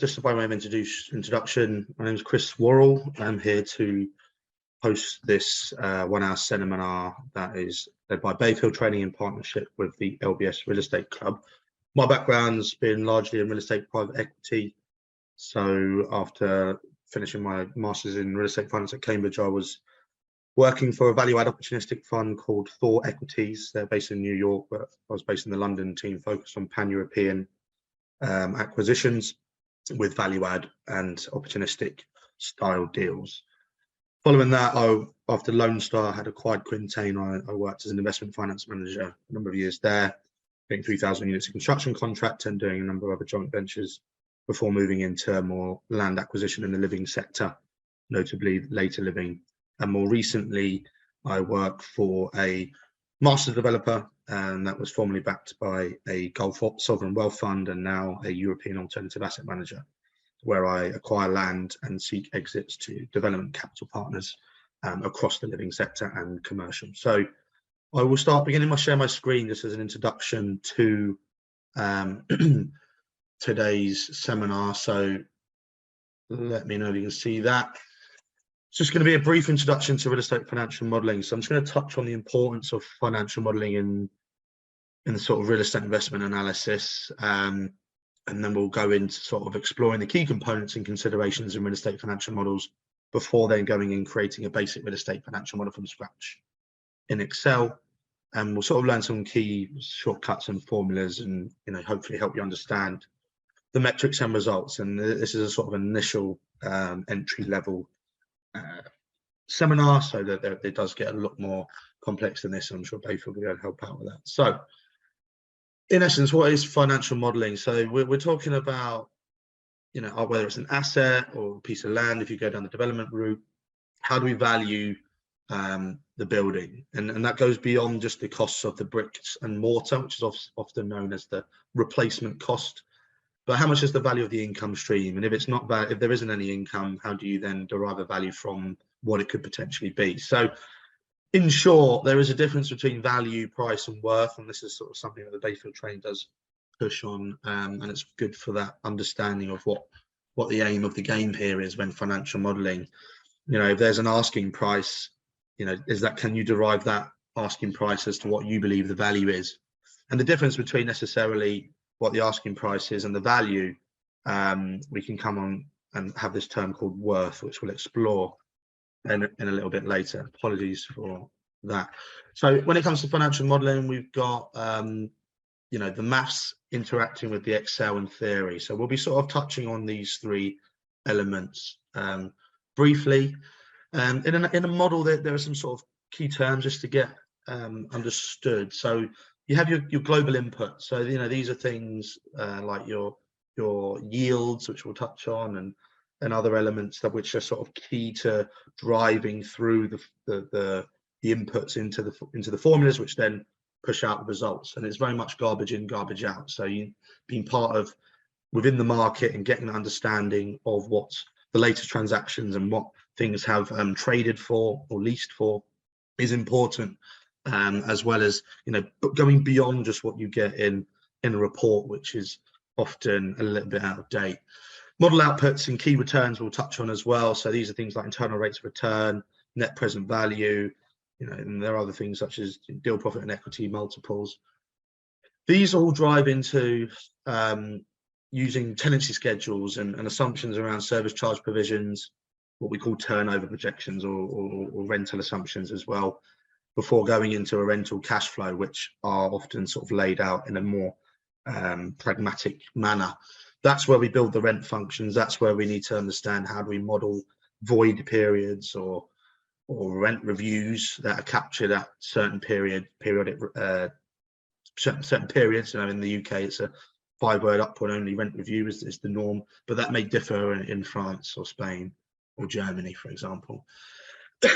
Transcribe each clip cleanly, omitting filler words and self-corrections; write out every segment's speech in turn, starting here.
just by way of introduction, my name is Chris Worrell. I'm here to host this 1-hour seminar that is led by Bayfield Training in partnership with the LBS Real Estate Club. My background's been largely in real estate private equity. So after finishing my master's in real estate finance at Cambridge, I was working for a value-add opportunistic fund called Thor Equities. They're based in New York, but I was based in the London team, focused on pan-European acquisitions with value-add and opportunistic style deals. Following that, after Lone Star had acquired Quintain, I worked as an investment finance manager a number of years there, getting 3,000 units of construction contract and doing a number of other joint ventures before moving into more land acquisition in the living sector, notably later living. And more recently, I work for a master developer, and that was formerly backed by a Gulf sovereign wealth fund and now a European alternative asset manager, where I acquire land and seek exits to development capital partners across the living sector and commercial. So I will start beginning to share my screen just as an introduction to today's seminar. So let me know if you can see that. It's just going to be a brief introduction to real estate financial modeling. So I'm just going to touch on the importance of financial modeling in the sort of real estate investment analysis. And then we'll go into sort of exploring the key components and considerations in real estate financial models before then going and creating a basic real estate financial model from scratch in Excel. And we'll sort of learn some key shortcuts and formulas and, hopefully help you understand the metrics and results. And this is a sort of initial entry level seminar, so that it does get a lot more complex than this. I'm sure Bayfield will be able to help out with that. So in essence, what is financial modeling? So we're talking about, whether it's an asset or a piece of land, if you go down the development route, how do we value the building? And that goes beyond just the costs of the bricks and mortar, which is often known as the replacement cost. But how much is the value of the income stream? And if it's not if there isn't any income, how do you then derive a value from what it could potentially be? So in short, there is a difference between value, price, and worth, and this is sort of something that the Bayfield training does push on, and it's good for that understanding of what the aim of the game here is when financial modelling. If there's an asking price, can you derive that asking price as to what you believe the value is? And the difference between necessarily what the asking price is and the value, we can come on and have this term called worth, which we'll explore in a little bit later. Apologies for that. So when it comes to financial modeling, we've got the maths interacting with the Excel and theory. So we'll be sort of touching on these three elements briefly. In a model, there are some sort of key terms just to get understood. So you have your global input. So these are things like your yields, which we'll touch on, and other elements which are sort of key to driving through the inputs into the formulas, which then push out the results. And it's very much garbage in, garbage out. So you being part of within the market and getting an understanding of what's the latest transactions and what things have traded for or leased for is important, as well as going beyond just what you get in a report, which is often a little bit out of date. Model outputs and key returns we'll touch on as well. So these are things like internal rates of return, net present value, and there are other things such as deal profit and equity multiples. These all drive into using tenancy schedules and assumptions around service charge provisions, what we call turnover projections or rental assumptions as well, before going into a rental cash flow, which are often sort of laid out in a more pragmatic manner. That's where we build the rent functions. That's where we need to understand how do we model void periods or rent reviews that are captured at certain periods. In the UK, it's a 5-word upward only rent review is the norm, but that may differ in France or Spain or Germany, for example.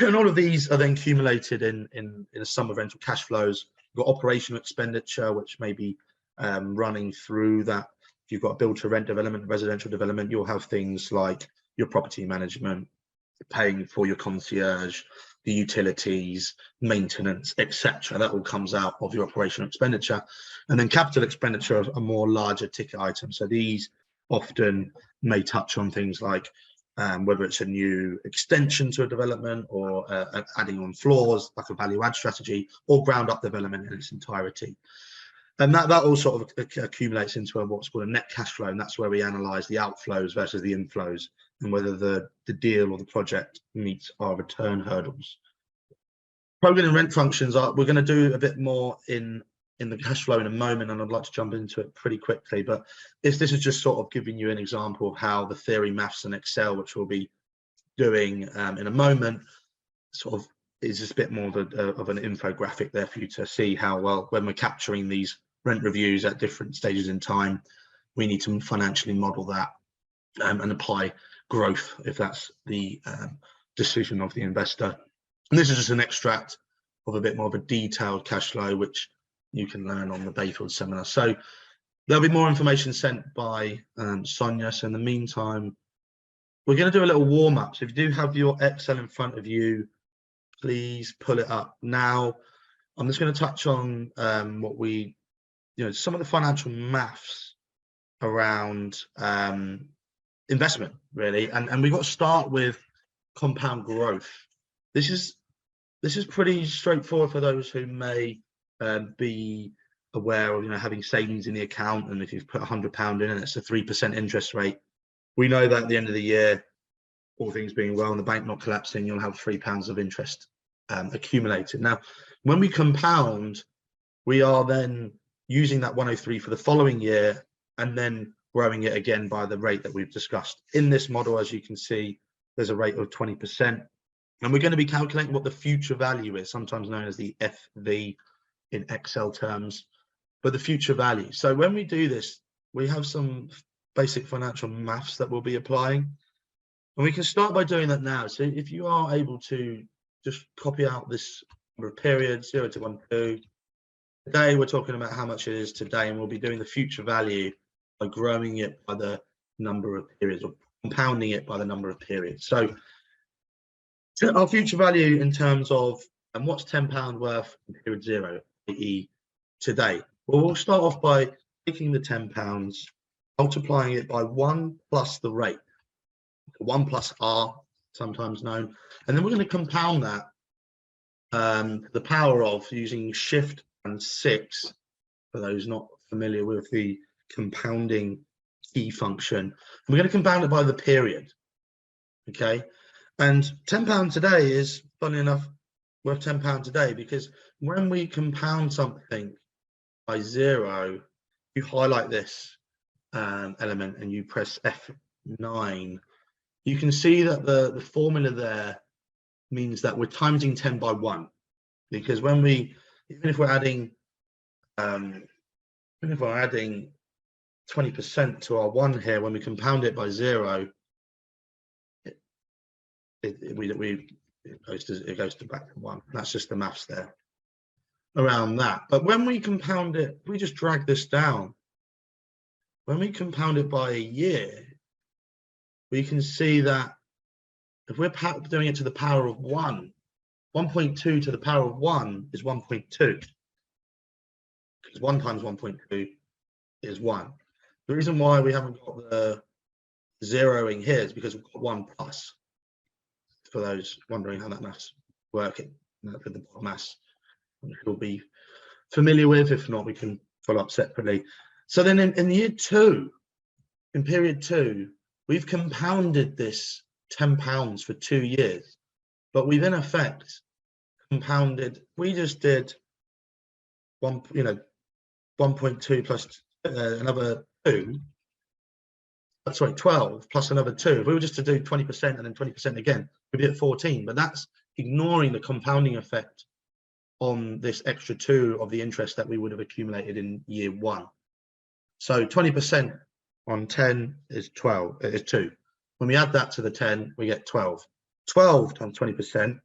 And all of these are then accumulated in a sum of rental cash flows. You've got operational expenditure, which may be running through that. If you've got a build to rent development, residential development, you'll have things like your property management, paying for your concierge, the utilities, maintenance, etc. That all comes out of your operational expenditure. And then capital expenditure are more larger ticket items. So these often may touch on things like whether it's a new extension to a development or adding on floors, like a value add strategy, or ground up development in its entirety. And that all sort of accumulates into what's called a net cash flow, and that's where we analyze the outflows versus the inflows and whether the deal or the project meets our return hurdles. Program and rent functions we're going to do a bit more in the cash flow in a moment, and I'd like to jump into it pretty quickly, but this is just sort of giving you an example of how the theory, maths and Excel, which we'll be doing in a moment, sort of is just a bit more of an infographic there for you to see how well, when we're capturing these rent reviews at different stages in time, we need to financially model that and apply growth if that's the decision of the investor. And this is just an extract of a bit more of a detailed cash flow, which you can learn on the Bayfield seminar. So there'll be more information sent by Sonia. So in the meantime, we're going to do a little warm up. So if you do have your Excel in front of you, please pull it up now. I'm just going to touch on what we, some of the financial maths around investment, really. And we've got to start with compound growth. This is pretty straightforward for those who may be aware of having savings in the account, and if you've put £100 in and it's a 3% interest rate, we know that at the end of the year, all things being well and the bank not collapsing, you'll have £3 of interest accumulated. Now, when we compound, we are then using that 103 for the following year and then growing it again by the rate that we've discussed. In this model, as you can see, there's a rate of 20%, and we're going to be calculating what the future value is, sometimes known as the FV in Excel terms, but the future value. So when we do this, we have some basic financial maths that we'll be applying, and we can start by doing that now. So if you are able to just copy out this number of periods, 0 to 1, 2. Today we're talking about how much it is today, and we'll be doing the future value by growing it by the number of periods, or compounding it by the number of periods. So our future value in terms of, and what's £10 worth in period 0, i.e. today? Well, we'll start off by taking the £10, multiplying it by 1 plus the rate, 1 plus R, sometimes known, and then we're going to compound that the power of, using shift and 6 for those not familiar with the compounding key function. We're going to compound it by the period, okay? And £10 today is, funny enough, worth £10 today, because when we compound something by 0, you highlight this element and you press F9, you can see that the formula there means that we're timesing 10 by 1, because when we, even if we're adding 20% to our 1 here, when we compound it by 0, it goes to back to 1. That's just the maths there around that. But when we compound it, we just drag this down. When we compound it by a year, we can see that if we're doing it to the power of 1, 1.2 to the power of 1 is 1.2, because 1 times 1.2 is 1. The reason why we haven't got the zeroing here is because we've got 1 plus, for those wondering how that maths working, for the maths you'll be familiar with. If not, we can follow up separately. So then in year 2, in period 2, we've compounded this £10 for 2 years, but we've in effect compounded, we just did 1.2 plus another 2, sorry, 12 plus another 2. If we were just to do 20% and then 20% again, we'd be at 14, but that's ignoring the compounding effect on this extra 2 of the interest that we would have accumulated in year 1. So 20% on 10 is 12, is 2. When we add that to the 10, we get 12. 12 times 20%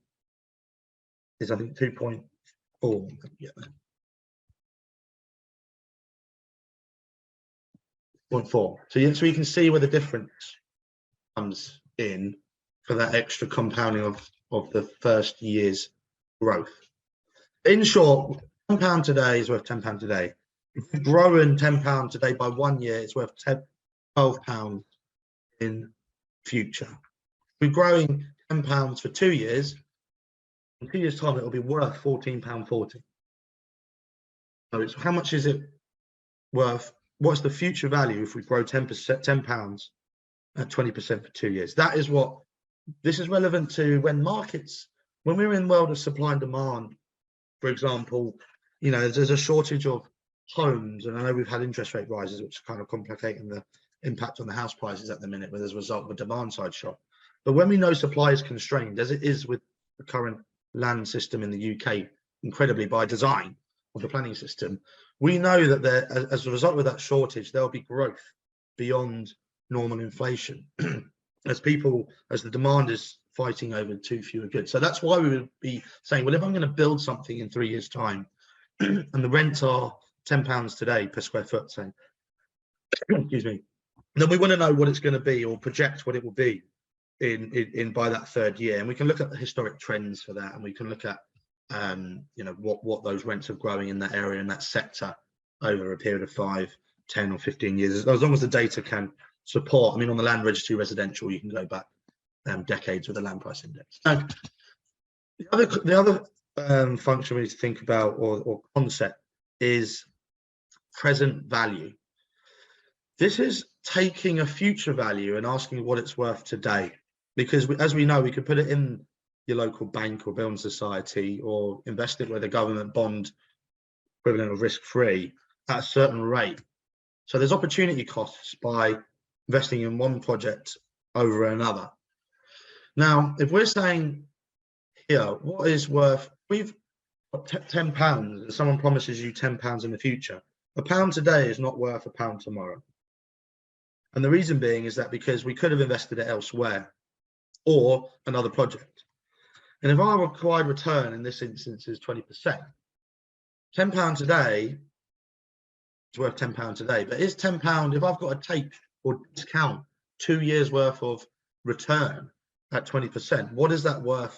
is, I think, 2.4. Yeah. 0.4. So you can see where the difference comes in for that extra compounding of the first year's growth. In short, £10 today is worth £10 today. If you've grown £10 today by 1 year, it's worth £10 £12 in future. We're growing £10 for 2 years. In 2 years' time, it'll be worth £14.40. So it's how much is it worth? What's the future value if we grow £10 at 20% for 2 years? That is what this is relevant to when we're in the world of supply and demand. For example, you know, there's a shortage of homes, and I know we've had interest rate rises, which are kind of complicating the impact on the house prices at the minute, as a result of a demand side shock. But when we know supply is constrained, as it is with the current land system in the UK, incredibly by design of the planning system, we know that as a result of that shortage, there'll be growth beyond normal inflation as the demand is fighting over too few goods. So that's why we would be saying, well, if I'm going to build something in 3 years' time and the rents are £10 today per square foot, say, excuse me, then we want to know what it's going to be, or project what it will be in by that 3rd year. And we can look at the historic trends for that, and we can look at you know, what those rents are growing in that area, in that sector, over a period of 5, 10 or 15 years, as long as the data can support. I mean, on the Land Registry Residential, you can go back decades with the land price index. Now, the other function we need to think about, or concept, is present value. This is taking a future value and asking what it's worth today, because as we know, we could put it in your local bank or building society, or invest it with a government bond equivalent of risk-free at a certain rate. So there's opportunity costs by investing in one project over another. Now, if we're saying here, what is worth, we've got £10, someone promises you £10 in the future. A pound today is not worth a pound tomorrow. And the reason being is that because we could have invested it elsewhere or another project. And if our required return in this instance is 20%, £10 today is worth £10 today. But is £10, if I've got to take or discount 2 years worth of return at 20%, what is that worth?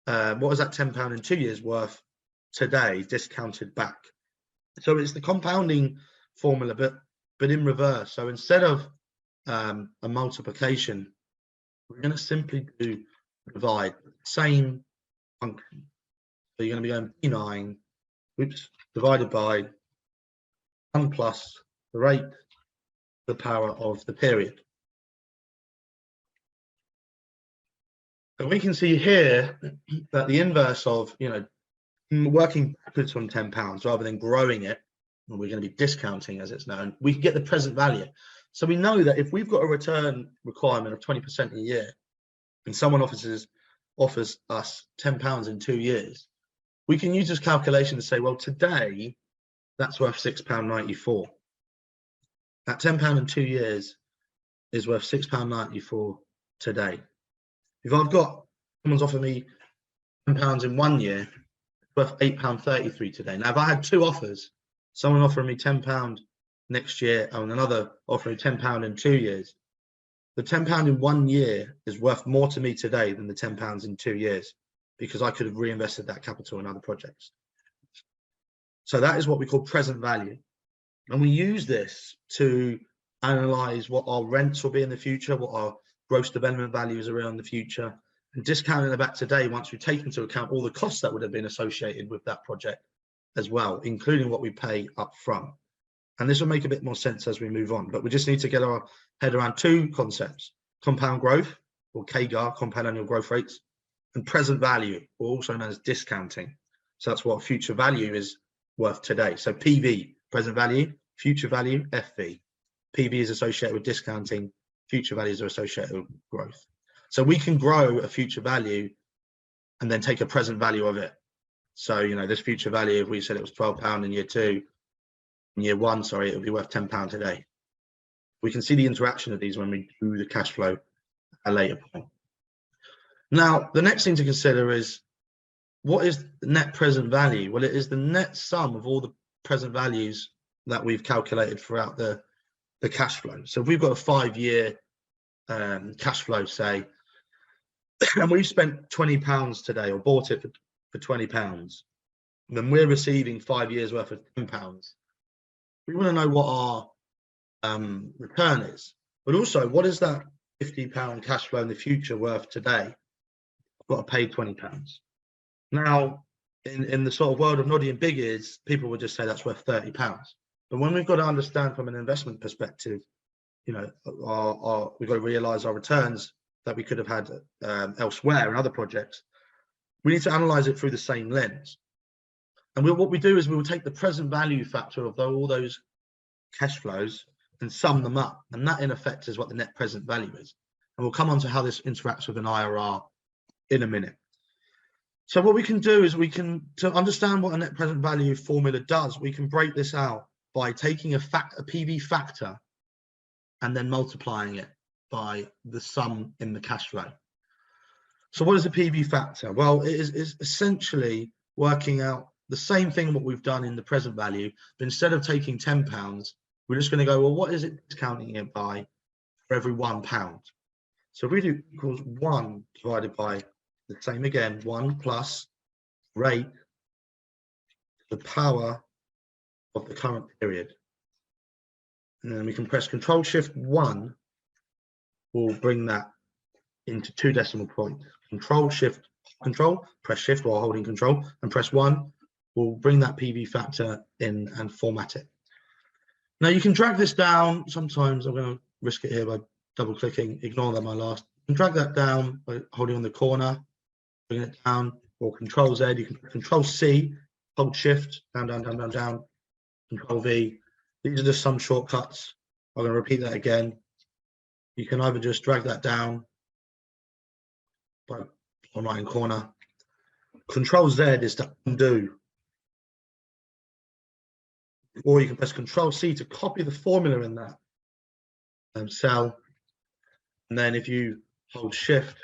What is that £10 in 2 years worth today, discounted back? So it's the compounding formula, but in reverse. So instead of a multiplication, we're going to simply do divide, same function. So you're going to be going P9, divided by 1 plus the rate, the power of the period. So we can see here that the inverse of, you know, working backwards from £10 rather than growing it, and we're going to be discounting as it's known, we can get the present value. So we know that if we've got a return requirement of 20% a year, and someone offers us £10 in 2 years, we can use this calculation to say, well, today that's worth £6.94. That £10 in 2 years is worth £6.94 today. If I've got, someone's offered me £10 in 1 year, it's worth £8.33 today. Now, if I had 2 offers, someone offering me £10 next year and another offering £10 in 2 years, the £10 in 1 year is worth more to me today than the £10 in 2 years, because I could have reinvested that capital in other projects. So that is what we call present value. And we use this to analyze what our rents will be in the future, what our gross development values are in the future, and discounting it back today once we take into account all the costs that would have been associated with that project as well, including what we pay up front. And this will make a bit more sense as we move on, but we just need to get our head around 2 concepts: compound growth, or CAGR, compound annual growth rates, and present value, or also known as discounting. So that's what future value is worth today. So PV, present value; future value, FV. PV is associated with discounting, future values are associated with growth. So we can grow a future value and then take a present value of it. So, you know, this future value, if we said it was £12 in year 2, in year 1, sorry, it would be worth £10 today. We can see the interaction of these when we do the cash flow at a later point. Now, the next thing to consider is, what is the net present value? Well, it is the net sum of all the present values that we've calculated throughout the cash flow. So if we've got a 5-year cash flow, say, and we've spent £20 today, or bought it for £20, then we're receiving 5 years worth of £10. We want to know what our return is. But also, what is that £50 cash flow in the future worth today? I've got to pay £20. Now, in the sort of world of Noddy and Biggies, people would just say that's worth £30. But when we've got to understand from an investment perspective, you know, we've got to realize our returns that we could have had elsewhere in other projects, we need to analyze it through the same lens. And what we do is we will take the present value factor of all those cash flows and sum them up. And that in effect is what the net present value is. And we'll come on to how this interacts with an IRR in a minute. So what we can do is to understand what a net present value formula does, we can break this out by taking a PV factor and then multiplying it by the sum in the cash flow. So what is a PV factor? Well, it is essentially working out the same thing what we've done in the present value, but instead of taking £10, we're just going to go, well, what is it discounting it by for every £1? So if we do equals 1 divided by the same again, 1 plus rate to the power of the current period. And then we can press Control Shift 1, will bring that into 2 decimal points. Press Shift while holding Control, and press 1 will bring that PV factor in and format it. Now you can drag this down. Sometimes I'm going to risk it here by double clicking, ignore that my last. You can drag that down by holding on the corner, bring it down, or Control Z. You can Control C, hold Shift, down, down, down, down, down, Control V. These are just some shortcuts. I'm going to repeat that again. You can either just drag that down by on right hand corner. Control Z is to undo. Or you can press Control C to copy the formula in that cell. And then if you hold Shift,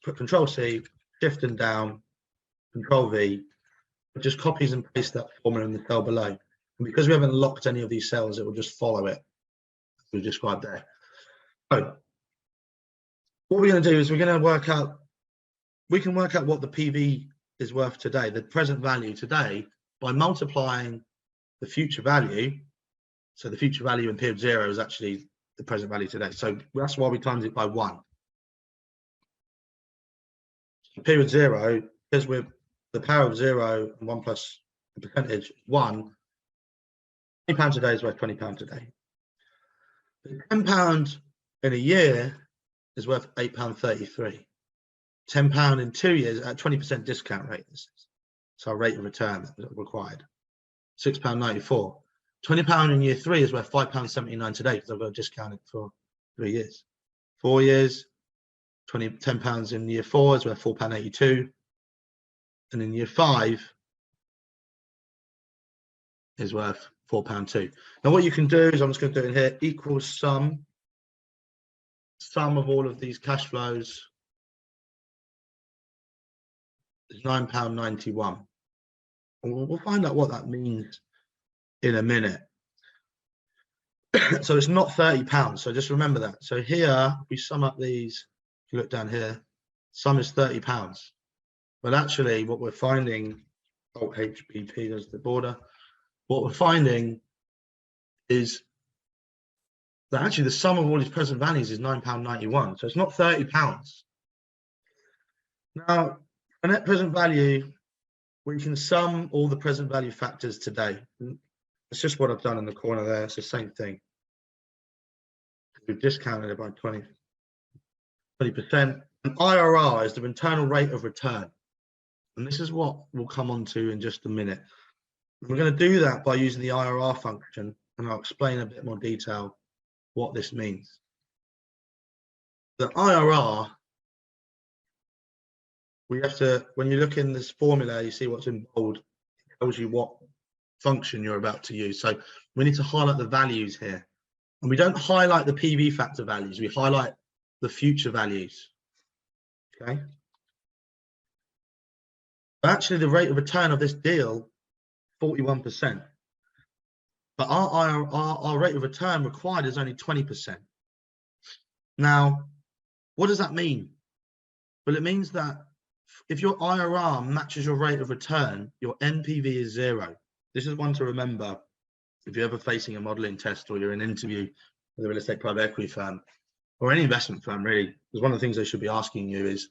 put Control C, Shift and down, Control V, it just copies and pastes that formula in the cell below. And because we haven't locked any of these cells, it will just follow it, as we described there. So what we're going to do is we're going to work out, we can work out what the PV is worth today, the present value today, by multiplying the future value. So the future value in period 0 is actually the present value today. So that's why we times it by 1. So period 0, because we're the power of 0 and 1 plus the percentage 1, £20 a day is worth £20 a day. £10 in a year is worth £8.33. £10 in 2 years at 20% discount rate. So our rate of return that required. £6.94. £20 in year 3 is worth £5.79 today because I've got to discount it for 3 years. 4 years, £10 in year 4 is worth £4.82. And in year 5 is worth £4.2. Now what you can do is, I'm just going to do it in here, equals sum of all of these cash flows is £9.91. We'll find out what that means in a minute. So it's not £30. So just remember that. So here we sum up these. If you look down here, sum is £30. But actually, what we're finding, Alt HBP, there's the border. What we're finding is that actually the sum of all these present values is £9.91. So it's not £30. Now, a net present value, we can sum all the present value factors today. It's just what I've done in the corner there. It's the same thing. We've discounted it by 20%. And IRR is the internal rate of return. And this is what we'll come on to in just a minute. We're going to do that by using the IRR function, and I'll explain a bit more detail what this means. The IRR, we have to, when you look in this formula, you see what's in bold, it tells you what function you're about to use. So we need to highlight the values here. And we don't highlight the PV factor values, we highlight the future values. Okay. Actually, the rate of return of this deal, 41%. But our rate of return required is only 20%. Now, what does that mean? Well, it means that if your IRR matches your rate of return, your NPV is 0. This is one to remember if you're ever facing a modeling test or you're in an interview with a real estate private equity firm or any investment firm, really, because one of the things they should be asking you is,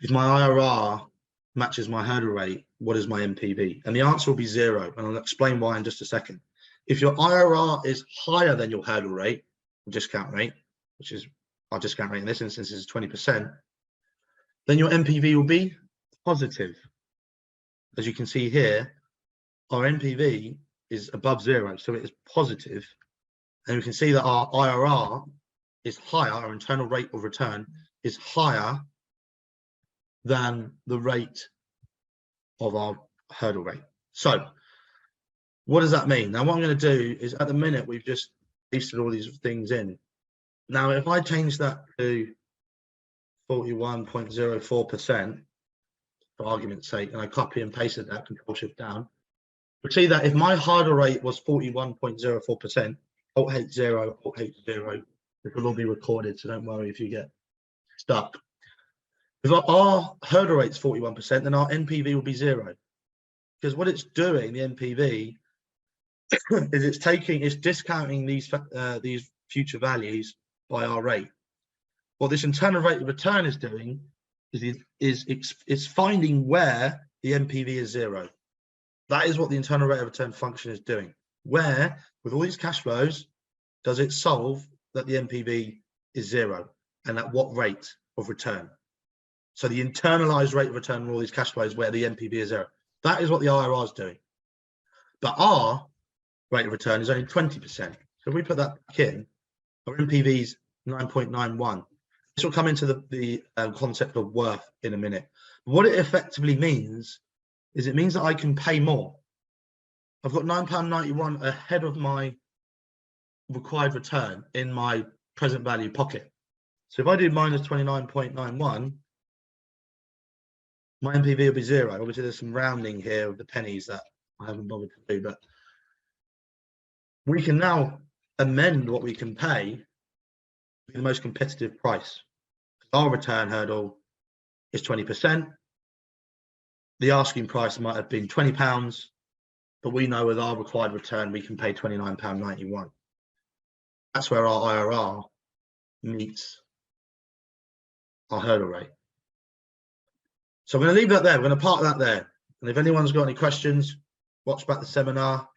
if my IRR matches my hurdle rate, what is my NPV? And the answer will be 0. And I'll explain why in just a second. If your IRR is higher than your hurdle rate, discount rate, which is our discount rate in this instance is 20%, then your NPV will be positive. As you can see here, our NPV is above 0, so it is positive. And we can see that our IRR is higher, our internal rate of return is higher than the rate of our hurdle rate. So what does that mean? Now, what I'm going to do is, at the minute, we've just pasted all these things in. Now, if I change that to 41.04%, for argument's sake, and I copy and pasted that, Control Shift down, we'll see that if my hurdle rate was 41.04%, Alt H0, Alt H0, it will all be recorded, so don't worry if you get stuck. If our hurdle rate's 41%, then our NPV will be 0. Because what it's doing, the NPV, is it's discounting these future values by our rate. What this internal rate of return is doing is it's finding where the NPV is 0. That is what the internal rate of return function is doing. Where, with all these cash flows, does it solve that the NPV is 0, and at what rate of return? So the internalized rate of return on all these cash flows where the NPV is 0. That is what the IRR is doing. But our rate of return is only 20%. So if we put that back in, our NPV is 9.91. This will come into the concept of worth in a minute. What it effectively means is it means that I can pay more. I've got £9.91 ahead of my required return in my present value pocket. So if I do minus 29.91, my NPV will be 0. Obviously, there's some rounding here of the pennies that I haven't bothered to do, but we can now amend what we can pay to the most competitive price. Our return hurdle is 20%. The asking price might have been £20, but we know with our required return, we can pay £29.91. That's where our IRR meets our hurdle rate. So I'm going to leave that there. We're going to park that there. And if anyone's got any questions, watch back the seminar.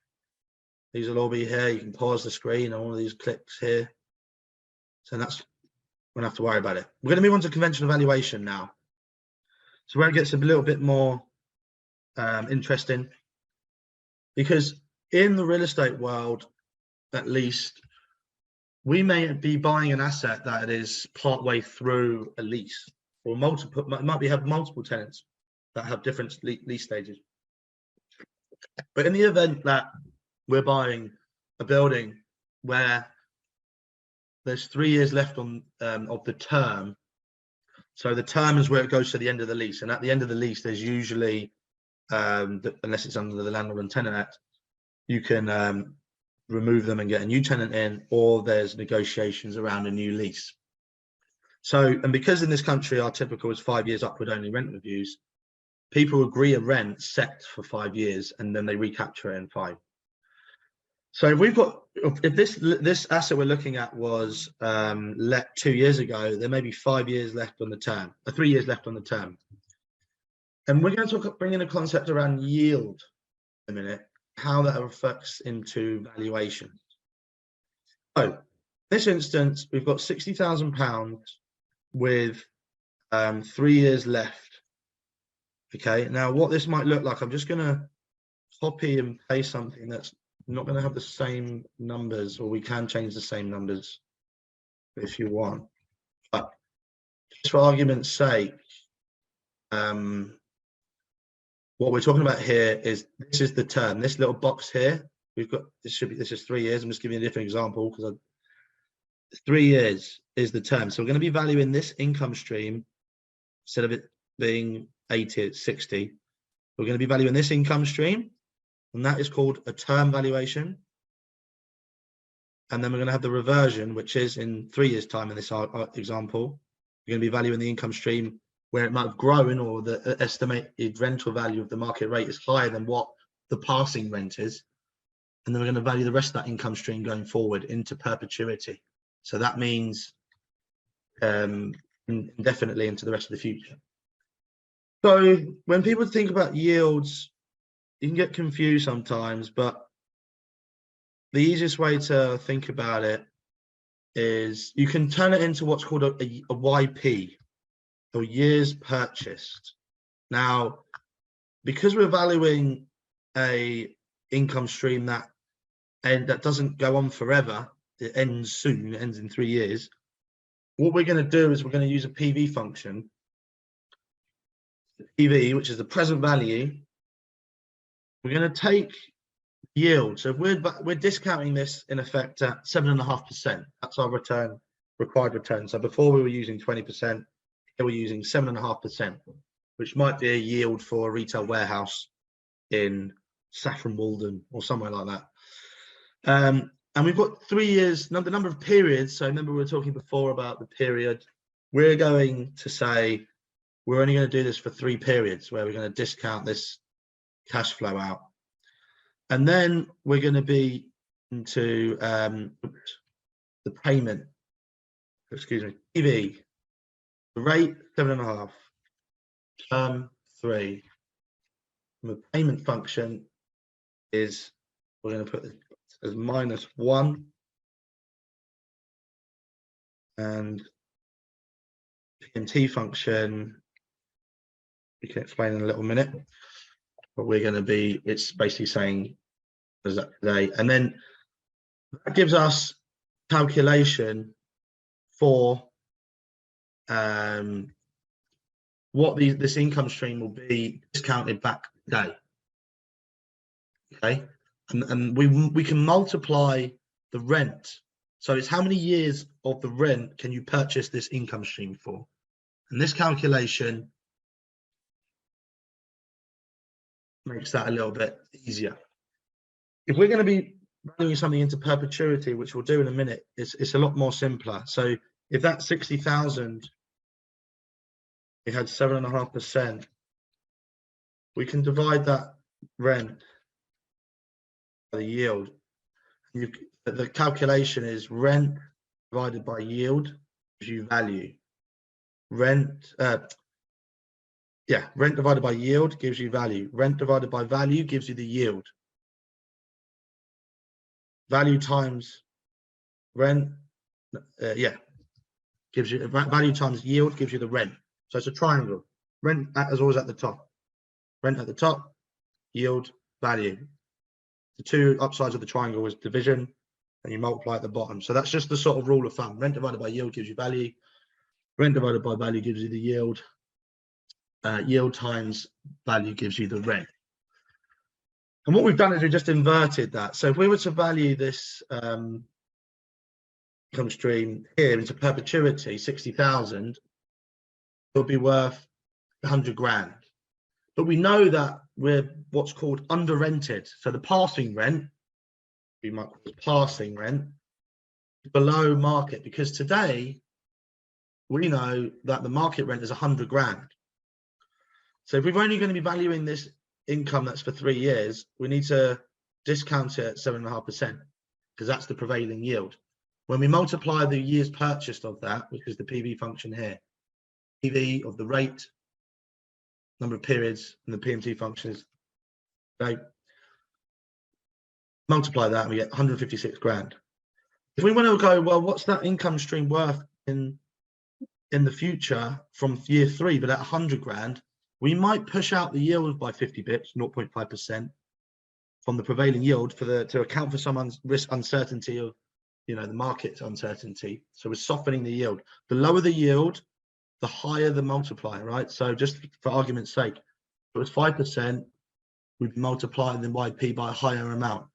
These will all be here. You can pause the screen on all of these clicks here. So that's, we don't have to worry about it. We're going to move on to conventional valuation now. So where it gets a little bit more interesting, because in the real estate world, at least, we may be buying an asset that is partway through a lease, or have multiple tenants that have different lease stages. But in the event that we're buying a building where there's 3 years left on of the term, so the term is where it goes to the end of the lease, and at the end of the lease, there's usually, unless it's under the Landlord and Tenant Act, you can remove them and get a new tenant in, or there's negotiations around a new lease. So, and because in this country our typical is 5 years upward only rent reviews, people agree a rent set for 5 years and then they recapture it in 5. So if we've got, if this asset we're looking at was let 2 years ago, there may be 5 years left on the term, or 3 years left on the term. And we're going to bring in a concept around yield in a minute, how that affects into valuation. So in this instance, we've got £60,000 with 3 years left. Okay, now what this might look like, I'm just going to copy and paste something that's not going to have the same numbers, or we can change the same numbers if you want. But just for argument's sake, what we're talking about here is, this is the term. This little box here, we've got, this is 3 years. I'm just giving you a different example because 3 years is the term. So we're going to be valuing this income stream, instead of it being 80, it's 60. We're going to be valuing this income stream, and that is called a term valuation. And then we're going to have the reversion, which is in 3 years' time in this example. We're going to be valuing the income stream where it might have grown, or the estimated rental value of the market rate is higher than what the passing rent is. and then we're going to value the rest of that income stream going forward into perpetuity. So that means indefinitely into the rest of the future. So when people think about yields, you can get confused sometimes, but the easiest way to think about it is you can turn it into what's called a YP, or years purchased. Now, because we're valuing a income stream that doesn't go on forever, it ends soon, it ends in 3 years. What we're going to do is we're going to use a PV function, PV, which is the present value. We're going to take yield. So we're discounting this in effect at 7.5%. That's our return, required return. So before we were using 20%, here we're using 7.5%, which might be a yield for a retail warehouse in Saffron Walden or somewhere like that. And we've got 3 years, the number of periods. So remember we were talking before about the period. We're going to say we're only going to do this for 3 periods where we're going to discount this cash flow out. And then we're going to be into the payment, excuse me, PV, the rate 7.5, term 3. And the payment function is, we're going to put this as -1, and PMT function we can explain in a little minute, but we're going to be, it's basically saying as that today, and then that gives us calculation for what this income stream will be discounted back today. Okay, and we can multiply the rent. So it's how many years of the rent can you purchase this income stream for? And this calculation makes that a little bit easier. If we're going to be valuing something into perpetuity, which we'll do in a minute, it's a lot more simpler. So if that's 60,000, we had 7.5%, we can divide that rent by the yield. The calculation is rent divided by yield gives you value. Rent divided by yield gives you value. Rent divided by value gives you the yield. Value times rent, gives you value times yield gives you the rent. So it's a triangle. Rent is always at the top. Rent at the top, yield, value. The 2 upsides of the triangle is division, and you multiply at the bottom. So that's just the sort of rule of thumb. Rent divided by yield gives you value. Rent divided by value gives you the yield. Yield times value gives you the rent. And what we've done is we just inverted that. So if we were to value this income stream here into perpetuity, 60,000, it'll be worth 100 grand. But we know that we're what's called under rented. So the passing rent, we might call it passing rent, below market, because today we know that the market rent is 100 grand. So if we're only going to be valuing this income that's for 3 years, we need to discount it at 7.5%, because that's the prevailing yield. When we multiply the years purchased of that, which is the PV function here, PV of the rate, number of periods, and the PMT function is, okay, multiply that and we get 156 grand. If we want to go, well, what's that income stream worth in the future from year 3, but at 100 grand, we might push out the yield by 50 bips, 0.5% from the prevailing yield to account for some risk uncertainty of, the market's uncertainty. So we're softening the yield. The lower the yield, the higher the multiplier, right? So just for argument's sake, if it was 5%, we'd multiply the YP by a higher amount,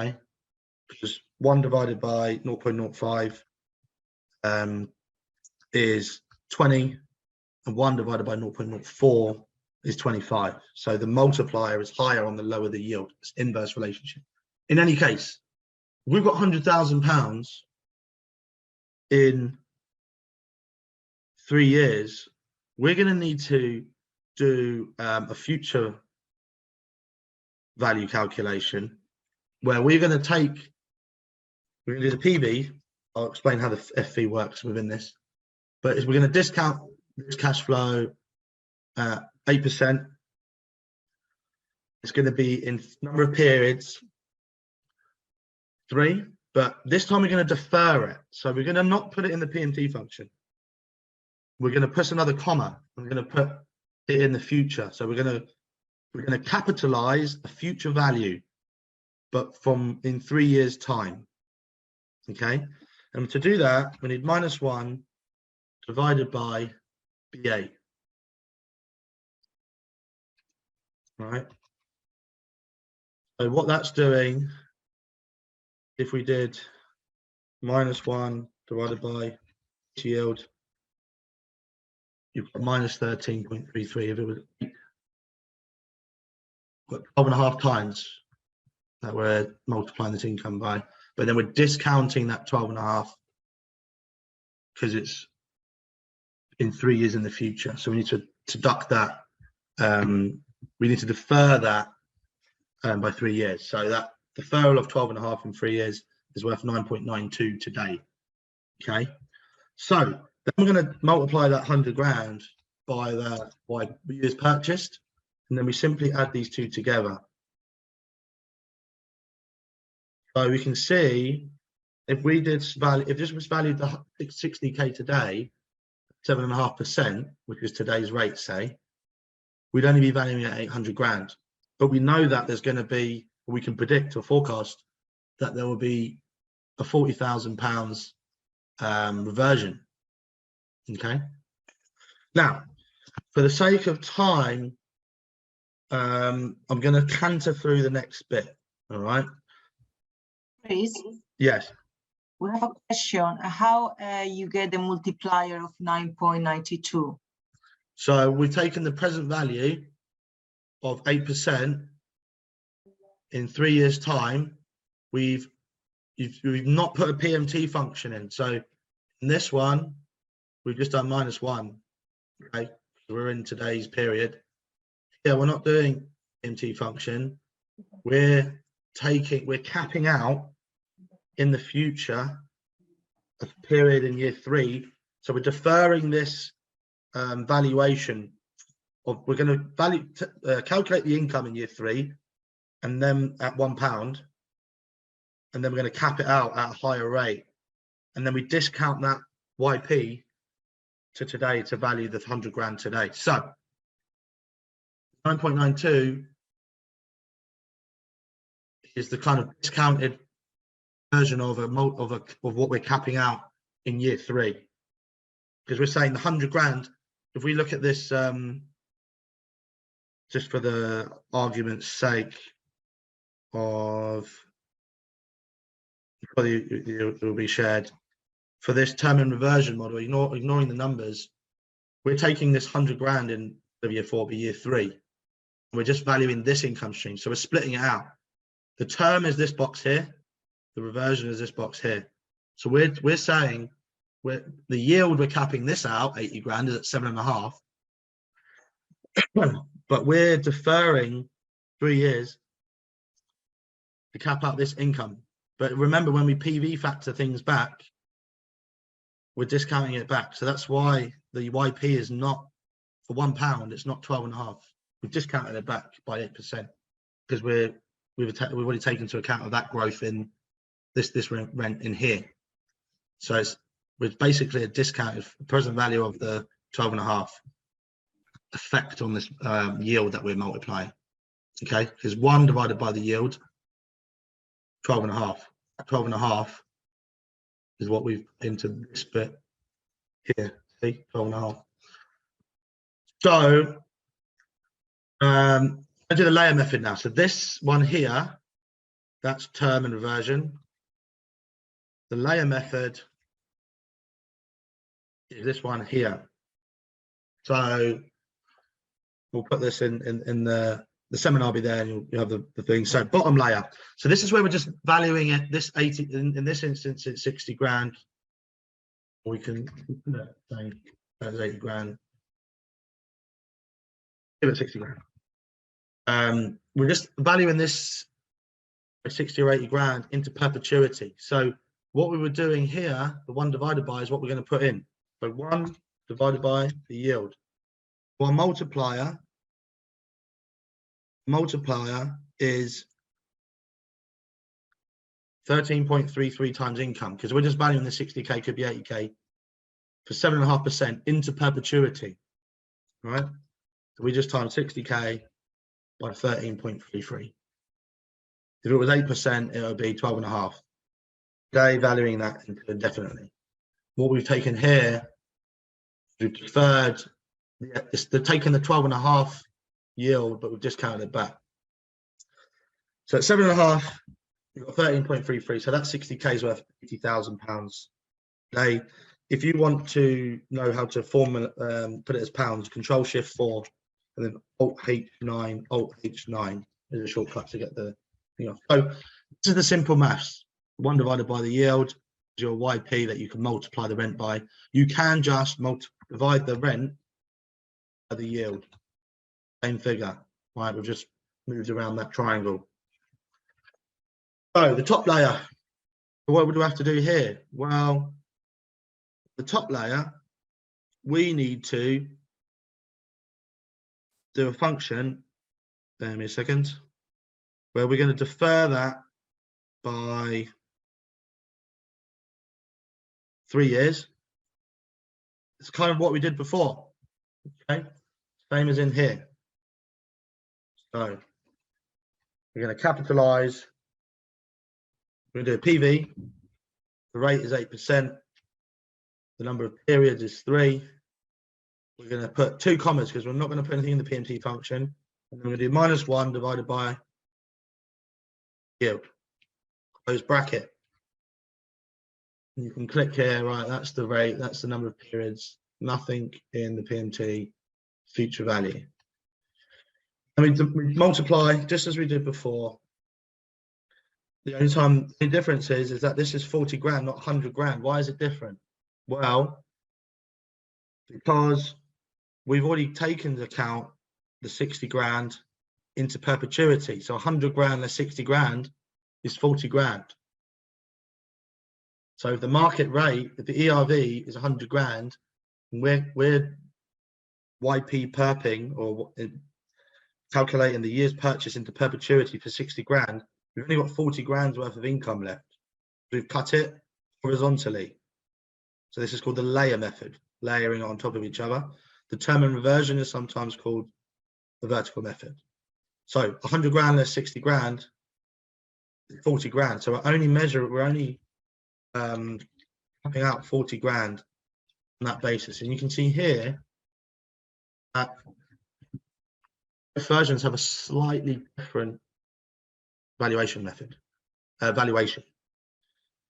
okay? Because 1 divided by 0.05 is 20, and 1 divided by 0.04 is 25. So the multiplier is higher on the lower the yield. It's inverse relationship. In any case, we've got £100,000 in 3 years. We're going to need to do a future value calculation where we're going to do the PV. I'll explain how the FV works within this, but we're going to discount this cash flow at 8%. It's going to be in number of periods, 3, but this time we're going to defer it. So we're going to not put it in the PMT function. We're going to put another comma. We're going to put it in the future. So we're going to capitalize a future value, but in 3 years' time. Okay, and to do that, we need -1 divided by B8. Right. So what that's doing, if we did -1 divided by yield, you've got -13.33. If it was 12.5 times that we're multiplying this income by, but then we're discounting that 12.5 because it's in 3 years in the future. So we need to deduct that. We need to defer that by 3 years. So that deferral of 12.5 in 3 years is worth 9.92 today. Okay, so then we're going to multiply that 100 grand by the years purchased, and then we simply add these two together. So we can see if this was valued at 60k today, 7.5%, which is today's rate, say, we'd only be valuing it at 800 grand. But we know that there's going to be, we can predict or forecast that there will be a £40,000 reversion. Okay. Now, for the sake of time, I'm going to canter through the next bit. All right. Chris? Yes. We have a question. How you get the multiplier of 9.92? So we've taken the present value of 8% in 3 years' time. We've not put a PMT function in. So in this one, we've just done -1. Okay, we're in today's period. Yeah, we're not doing PMT function. We're capping out in the future a period in year 3. So we're deferring this valuation of, we're going to calculate the income in year 3 and then at £1, and then we're going to cap it out at a higher rate, and then we discount that YP to today to value the 100 grand today. So 9.92 is the kind of discounted version of what we're capping out in year 3, because we're saying the 100 grand. If we look at this, just for the argument's sake of, it will be shared for this term and reversion model, ignoring the numbers, we're taking this 100 grand in year 4 be year 3. We're just valuing this income stream, so we're splitting it out. The term is this box here, the reversion is this box here. So we're saying the yield, we're capping this out 80 grand is at 7.5, but we're deferring 3 years to cap out this income. But remember, when we PV factor things back, we're discounting it back. So that's why the YP is not, for £1, it's not 12.5. We've discounted it back by 8% because we've already taken into account of that growth in this rent in here. So it's basically a discounted present value of the 12.5 effect on this yield that we're multiplying. Okay, because 1 divided by the yield, 12.5. 12.5 is what we've into this bit here. See, 12.5. So I do the layer method now. So this one here, that's term and reversion. The layer method is this one here. So we'll put this in the seminar will be there, and you'll have the thing. So bottom layer. So this is where we're just valuing it. This 80 in this instance, it's 60 grand. We can say that's 80 grand. Give it 60 grand. We're just valuing this 60 or 80 grand into perpetuity. So what we were doing here, the 1 divided by is what we're going to put in. So 1 divided by the yield. Well, multiplier is 13.33 times income, because we're just valuing the 60k, could be 80k, for 7.5% into perpetuity, right? So we just times 60k by 13.33. If it was 8%, it would be 12.5. Today, valuing that indefinitely. What we've taken here, we've deferred, they're taking the 12.5 yield, but we've discounted it back. So at 7.5, you've got 13.33. So that's 60k is worth £80,000 a day. If you want to know how to put it as pounds, Control Shift 4, and then Alt H9, Alt H9 is a shortcut to get the thing off. So this is the simple maths. 1 divided by the yield is your YP that you can multiply the rent by. You can just divide the rent by the yield. Same figure, right? We've just moved around that triangle. So the top layer, what would we have to do here? Well, the top layer, we need to do a function, bear me a second, where we're going to defer that by 3 years. It's kind of what we did before, okay? Same as in here. So we're going to capitalize. We're going to do a PV. The rate is 8%. The number of periods is 3. We're going to put 2 commas because we're not going to put anything in the PMT function. And then we're going to do -1 divided by yield. Close bracket. And you can click here, right? That's the rate. That's the number of periods. Nothing in the PMT future value. And we multiply just as we did before. The only difference is that this is 40 grand, not 100 grand. Why is it different? Well, because we've already taken into account the 60 grand into perpetuity. So 100 grand less 60 grand is 40 grand. So if the market rate, if the ERV is 100 grand, and we're YP perping or calculating the year's purchase into perpetuity for 60 grand, we've only got 40 grand's worth of income left. We've cut it horizontally. So this is called the layer method, layering on top of each other. The term and reversion is sometimes called the vertical method. So 100 grand less 60 grand, 40 grand. So we're only capping out 40 grand on that basis. And you can see here that versions have a slightly different valuation method, valuation.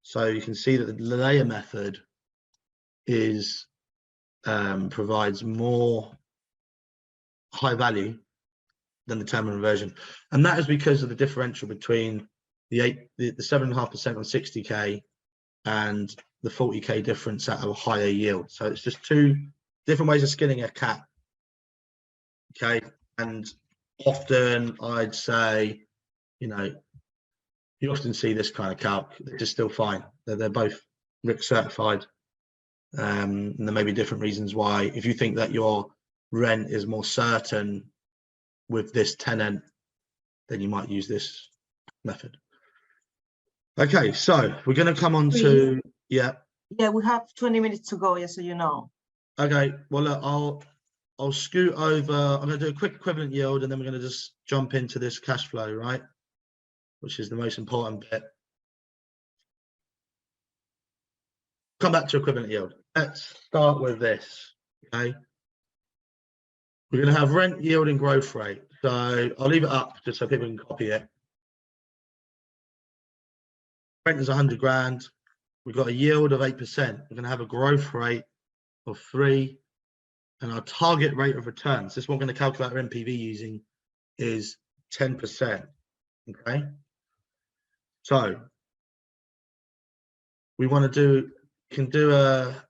So you can see that the layer method is provides more high value than the term and reversion, and that is because of the differential between the 7.5% on 60k and the 40k difference at a higher yield. So it's just 2 different ways of skinning a cat. Okay, and often I'd say, you know, you often see this kind of calc. They're just still fine. They're both RIC certified. And there may be different reasons why. If you think that your rent is more certain with this tenant, then you might use this method. Okay, so we're going to come on to, yeah, we have 20 minutes to go, yes, so you know. Okay, well, look, I'll scoot over. I'm going to do a quick equivalent yield, and then we're going to just jump into this cash flow, right, which is the most important bit. Come back to equivalent yield. Let's start with this. Okay, we're going to have rent, yield, and growth rate. So I'll leave it up just so people can copy it. Rent is 100 grand. We've got a yield of 8%. We're going to have a growth rate of 3, and our target rate of returns, this is what we're going to calculate our NPV using, is 10%. Okay, so we want to can do a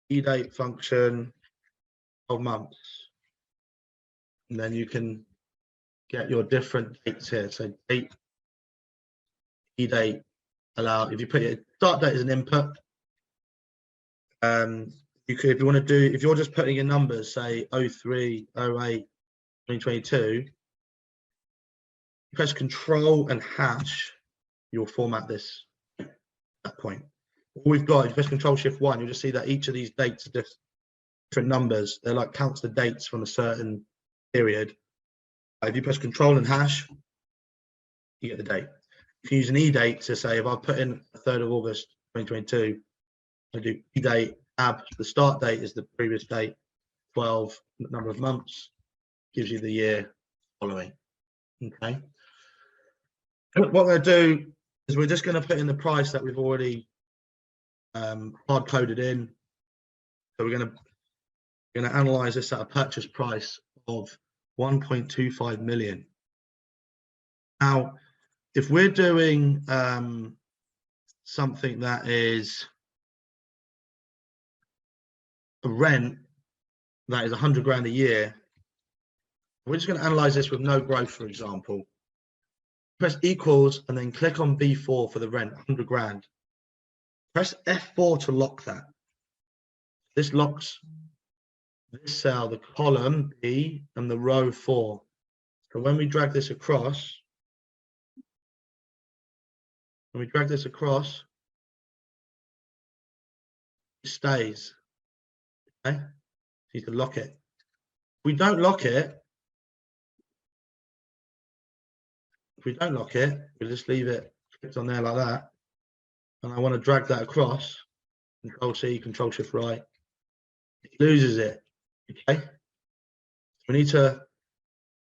e-date function 12 months, and then you can get your different dates here. So date date allow, if you put your start date as an input, you could, if you want to do, if you're just putting in numbers, say 03, 08, 2022, press Control and hash, you'll format this at that point. All we've got, if you press Control Shift 1, you'll just see that each of these dates are just different numbers. They're like counts the dates from a certain period. If you press Control and hash, you get the date. You can use an e-date to say, if I put in 3rd of August 2022, I do e-date, tab, the start date is the previous date, 12, number of months, gives you the year following. Okay. What we're going to do is we're just going to put in the price that we've already hard coded in. So we're going to analyze this at a purchase price of 1.25 million. Now, if we're doing something that is a rent that is 100 grand a year, we're just going to analyze this with no growth, for example. Press equals and then click on B4 for the rent, 100 grand. Press F4 to lock that. This locks this cell, the column B and the row 4. So when we drag this across, it stays. Okay, so you can lock it. If we don't lock it, we'll just leave it clicked on there like that. And I want to drag that across, Control C, Control Shift right, it loses it. Okay, we need to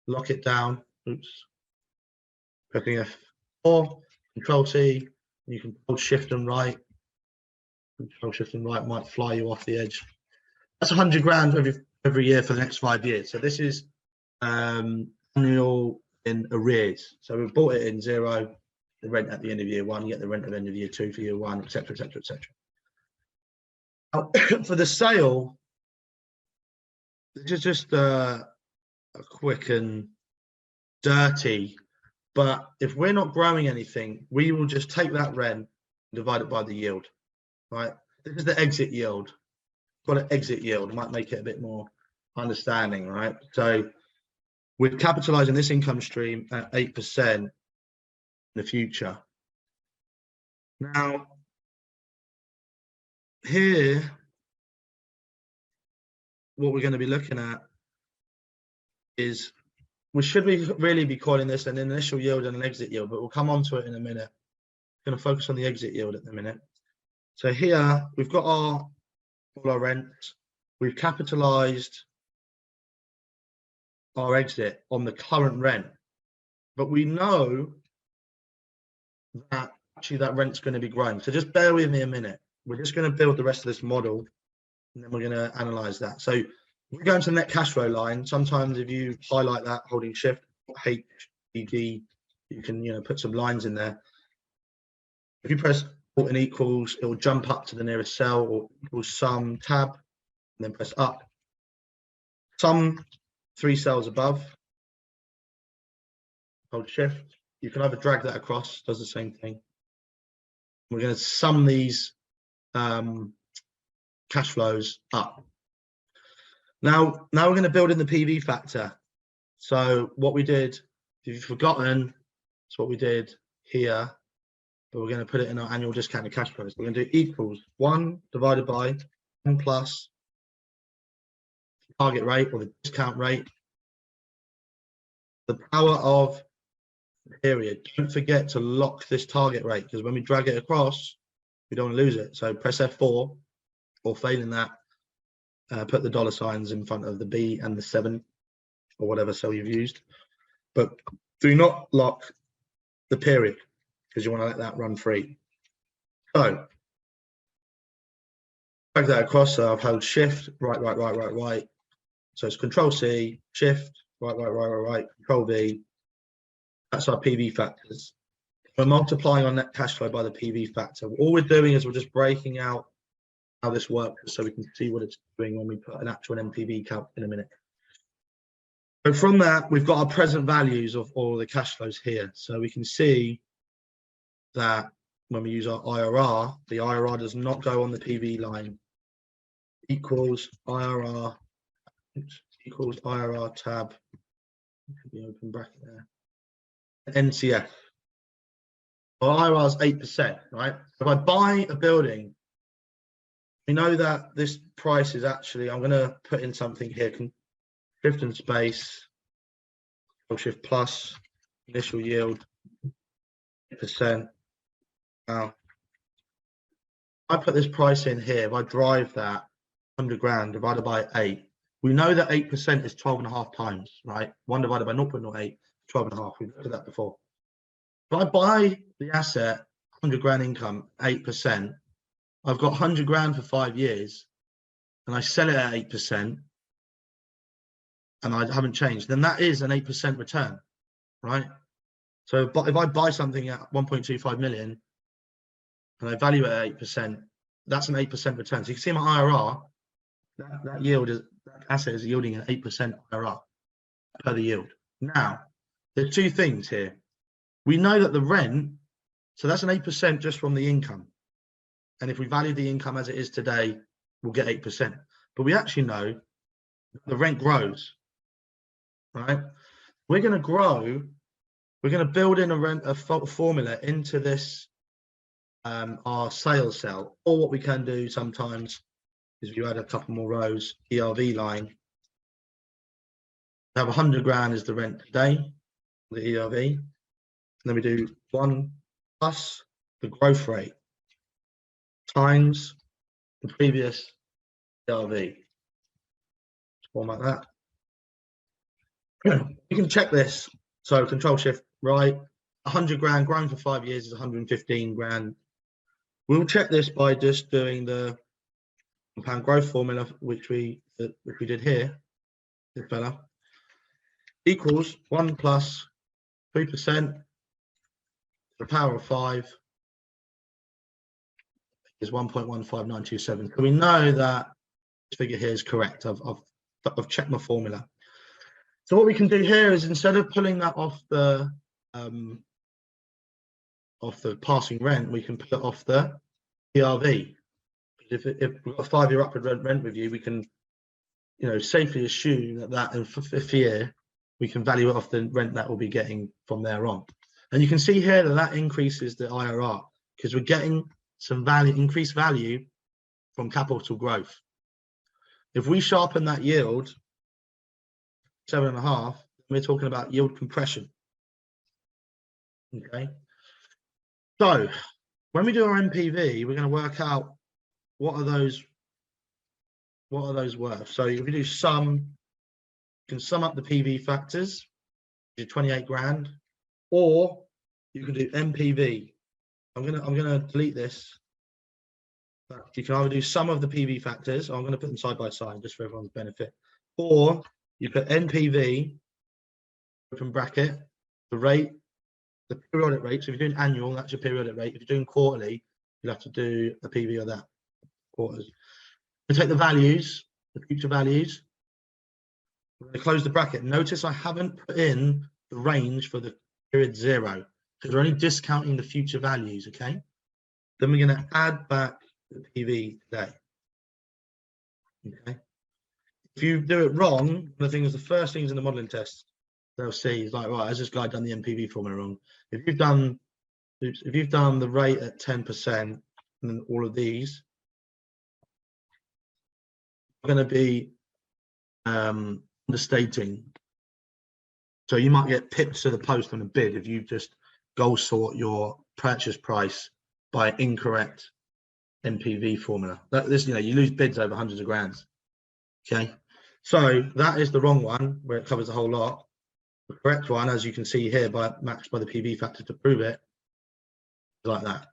lock it down. Oops, pressing F4, Control C, and you can hold Shift and right. Control Shift and right might fly you off the edge. That's 100 grand every year for the next 5 years. So this is annual in arrears. So we've bought it in 0, the rent at the end of year 1, you get the rent at the end of year 2 for year 1, etc., etc., etc. For the sale, this is just a quick and dirty, but if we're not growing anything, we will just take that rent and divide it by the yield, right? This is the exit yield. Got an exit yield, might make it a bit more understanding, right? So we're capitalizing this income stream at 8% in the future. Now, here, what we're going to be looking at is we should really be calling this an initial yield and an exit yield, but we'll come on to it in a minute. I'm going to focus on the exit yield at the minute. So here we've got all our rents. We've capitalized our exit on the current rent, but we know that actually that rent's going to be growing. So just bear with me a minute. We're just going to build the rest of this model, and then we're going to analyze that. So we're going to the net cash flow line. Sometimes if you highlight that holding Shift, HDD, you can put some lines in there. If you press Alt and equals, it will jump up to the nearest cell, or equals sum tab, and then press up. Sum 3 cells above, hold Shift. You can either drag that across, does the same thing. We're going to sum these cash flows up. Now we're going to build in the PV factor. So what we did, if you've forgotten, it's what we did here, but we're going to put it in our annual discounted cash flows. We're going to do equals 1 divided by 1 plus target rate, or the discount rate, the power of the period. Don't forget to lock this target rate, because when we drag it across, we don't want to lose it. So press F4, or failing that, put the dollar signs in front of the B and the 7, or whatever cell you've used. But do not lock the period, because you want to let that run free. So drag that across. So I've held Shift, right. So it's Control C, Shift, right, Control V. That's our PV factors. We're multiplying our net cash flow by the PV factor. All we're doing is we're just breaking out how this works, so we can see what it's doing when we put an actual NPV count in a minute. So from that, we've got our present values of all the cash flows here. So we can see that when we use our IRR, the IRR does not go on the PV line. Equals IRR, equals IRR tab, could be open bracket there, NCF. Well, IRR is 8%, right? If I buy a building, we know that this price is actually, I'm going to put in something here, shift and space, shift plus, initial yield, 8%. Now, I put this price in here, if I drive that 100 grand divided by 8, we know that 8% is 12.5 times, right? 1 divided by 0.08, 12.5. We've looked at that before. If I buy the asset, 100 grand income, 8%, I've got 100 grand for 5 years, and I sell it at 8%, and I haven't changed, then that is an 8% return, right? So if I buy something at 1.25 million, and I value it at 8%, that's an 8% return. So you can see my IRR, that yield is, that asset is yielding an 8% IRR per the yield. Now, there's two things here. We know that the rent, so that's an 8% just from the income. And if we value the income as it is today, we'll get 8%. But we actually know the rent grows, right? We're going to grow, we're going to build in a formula into this, our sales cell. Or what we can do sometimes is if you add a couple more rows, ERV line, we have 100 grand is the rent today, the ERV. And then we do 1 plus the growth rate times the previous ERV. Format that. You can check this. So control shift right, 100 grand grown for 5 years is 115 grand. We'll check this by just doing the compound growth formula, which we did here, this fella, equals 1 plus 3% to the power of 5 is 1.15927. So we know that this figure here is correct. I've checked my formula. So what we can do here is, instead of pulling that off the passing rent, we can pull it off the ERV. If we've got a 5-year upward rent review, we can, safely assume that in 5th year we can value it off the rent that we'll be getting from there on. And you can see here that increases the IRR because we're getting some increased value from capital growth. If we sharpen that yield 7.5, we're talking about yield compression. Okay. So when we do our NPV, we're going to work out what are those worth. So if we do sum, you can sum up the PV factors, do 28 grand, or you can do NPV. I'm gonna delete this. You can either do sum of the PV factors, or I'm going to put them side by side just for everyone's benefit, or you put NPV, open bracket, the rate, the periodic rate. So if you're doing annual, that's your periodic rate. If you're doing quarterly, you'll have to do a PV of that, quarters. We take the values, the future values. We're going to close the bracket. Notice I haven't put in the range for the period 0 because we're only discounting the future values, okay? Then we're going to add back the PV today. Okay. If you do it wrong, one of the things, the first things in the modeling test they'll see is like, right, has this guy done the NPV formula wrong? If you've done the rate at 10%, and then all of these are going to be understating. So you might get pipped to the post on a bid if you just goal sort your purchase price by incorrect NPV formula. You lose bids over hundreds of grands. Okay, so that is the wrong one where it covers the whole lot. The correct one, as you can see here, matched by the PV factor to prove it, like that.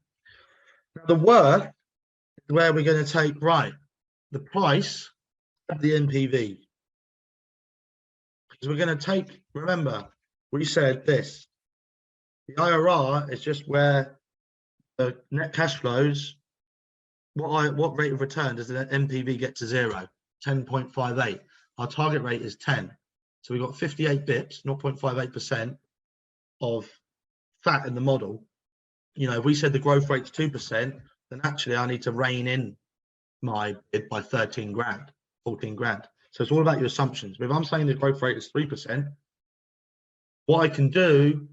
Now, the worth is where we're going to take the price of the NPV, because we're going to take. Remember, we said this. The IRR is just where the net cash flows. What rate of return does the NPV get to 0? 10.58. Our target rate is 10. So we've got 58 bips, 0.58% of fat in the model. you know, if we said the growth rate's 2%, then actually I need to rein in my bid by 13 grand, 14 grand. So it's all about your assumptions. But if I'm saying the growth rate is 3%, what I can do,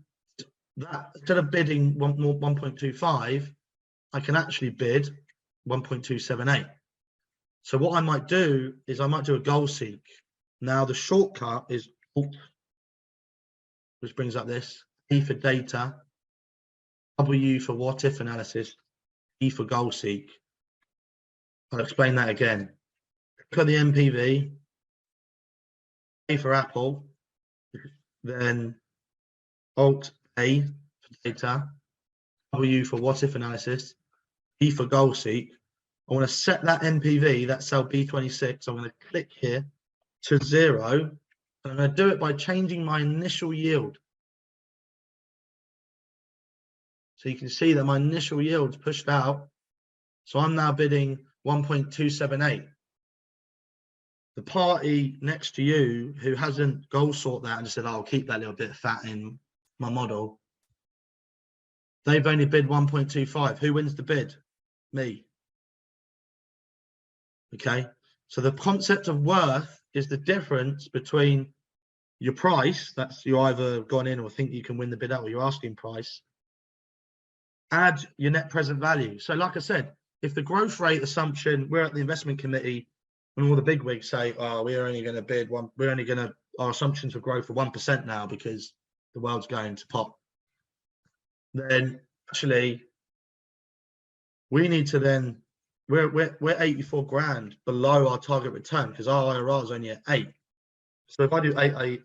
that instead of bidding 1.25, I can actually bid 1.278. So what I might do is I might do a goal seek. Now the shortcut is Alt, which brings up this, E for data, W for what if analysis, E for goal seek. I'll explain that again. Click on the NPV, A for Apple, then Alt A for data, W for what if analysis, E for goal seek. I want to set that NPV, that cell B26, I'm going to click here to 0, and I'm going to do it by changing my initial yield. So you can see that my initial yield's pushed out. So I'm now bidding 1.278. The party next to you who hasn't goal sort that and just said, oh, I'll keep that little bit of fat in my model, they've only bid 1.25. Who wins the bid? Me. Okay, so the concept of worth is the difference between your price, that's you either gone in or think you can win the bid out, or your asking price, add your net present value. So like I said, if the growth rate assumption, we're at the investment committee and all the big wigs say, oh, we're only going to bid one, we're only going to, our assumptions for growth are 1% now because the world's going to pop, then actually we need to then, we're 84 grand below our target return because our IRR is only at 8. So if I do a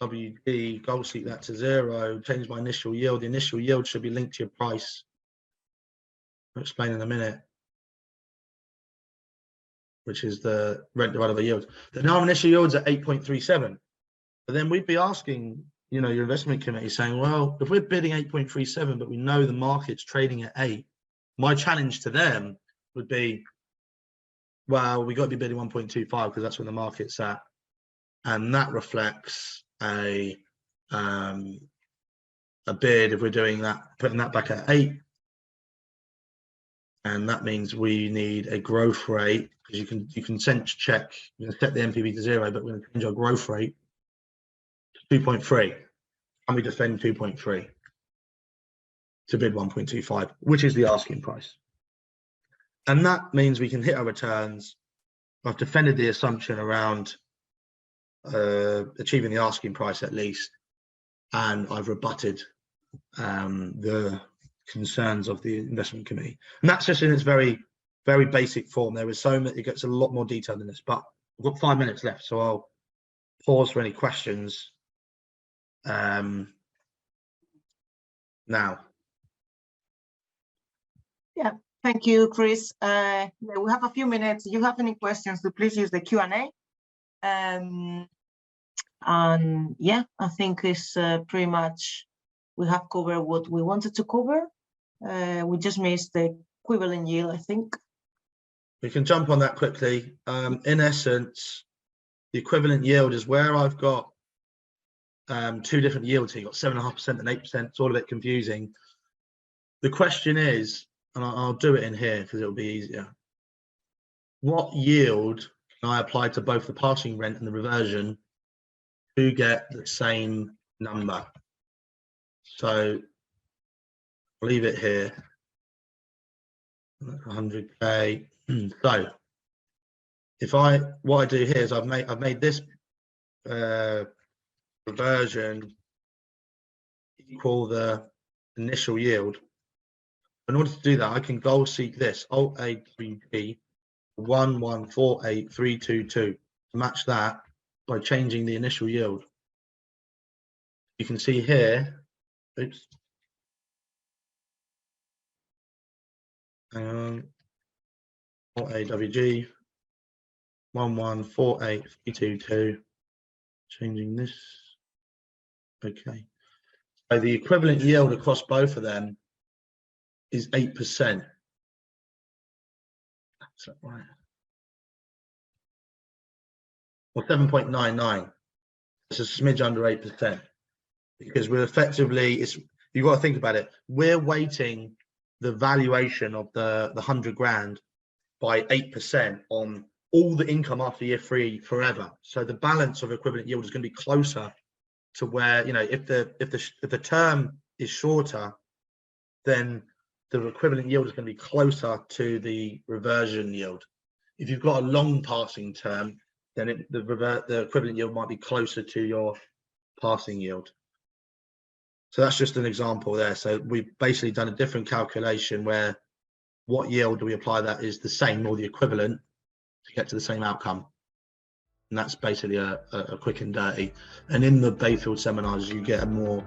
WD, goal seek that to 0, change my initial yield, the initial yield should be linked to your price. I'll explain in a minute, which is the rent divided by yield. Then our initial yield's at 8.37. But then we'd be asking, you know, your investment committee saying, well, if we're bidding 8.37, but we know the market's trading at 8, my challenge to them would be, well, we got to be bidding 1.25 because that's where the market's at. And that reflects a bid if we're doing that, putting that back at 8. And that means we need a growth rate, because you can sense check, you can set the NPV to 0, but we're going to change our growth rate to 2.3. And we defend 2.3 to bid 1.25, which is the asking price. And that means we can hit our returns. I've defended the assumption around achieving the asking price at least, and I've rebutted the concerns of the investment committee. And that's just in its very, very basic form. There is so much, it gets a lot more detailed than this, but we've got 5 minutes left, so I'll pause for any questions now. Yeah, thank you, Chris. We have a few minutes. If you have any questions, so please use the Q&A. And yeah, I think it's pretty much, we have covered what we wanted to cover. We just missed the equivalent yield, I think. We can jump on that quickly. In essence, the equivalent yield is where I've got 2 different yields here. You've got 7.5% and 8%. It's all a bit confusing. The question is, and I'll do it in here because it'll be easier. What yield can I apply to both the passing rent and the reversion to get the same number? So I'll leave it here. 100K. So if what I do here is I've made this reversion equal the initial yield. In order to do that, I can goal seek this Alt A WD 1148322 to match that by changing the initial yield. You can see here, oops. Alt AWG 1148322, changing this. Okay, so the equivalent yield across both of them is 8%. That's right. Or 7.99. It's a smidge under 8%, because we're effectively, you've got to think about it. We're weighting the valuation of the 100 grand by 8% on all the income after year 3 forever. So the balance of equivalent yield is going to be closer to where, you know, if the term is shorter, then the equivalent yield is going to be closer to the reversion yield. If you've got a long passing term, then the equivalent yield might be closer to your passing yield. So that's just an example there. So we've basically done a different calculation where what yield do we apply that is the same or the equivalent to get to the same outcome. And that's basically a quick and dirty. And in the Bayfield seminars, you get a more,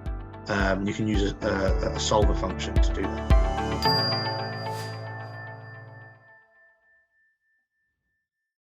you can use a solver function to do that.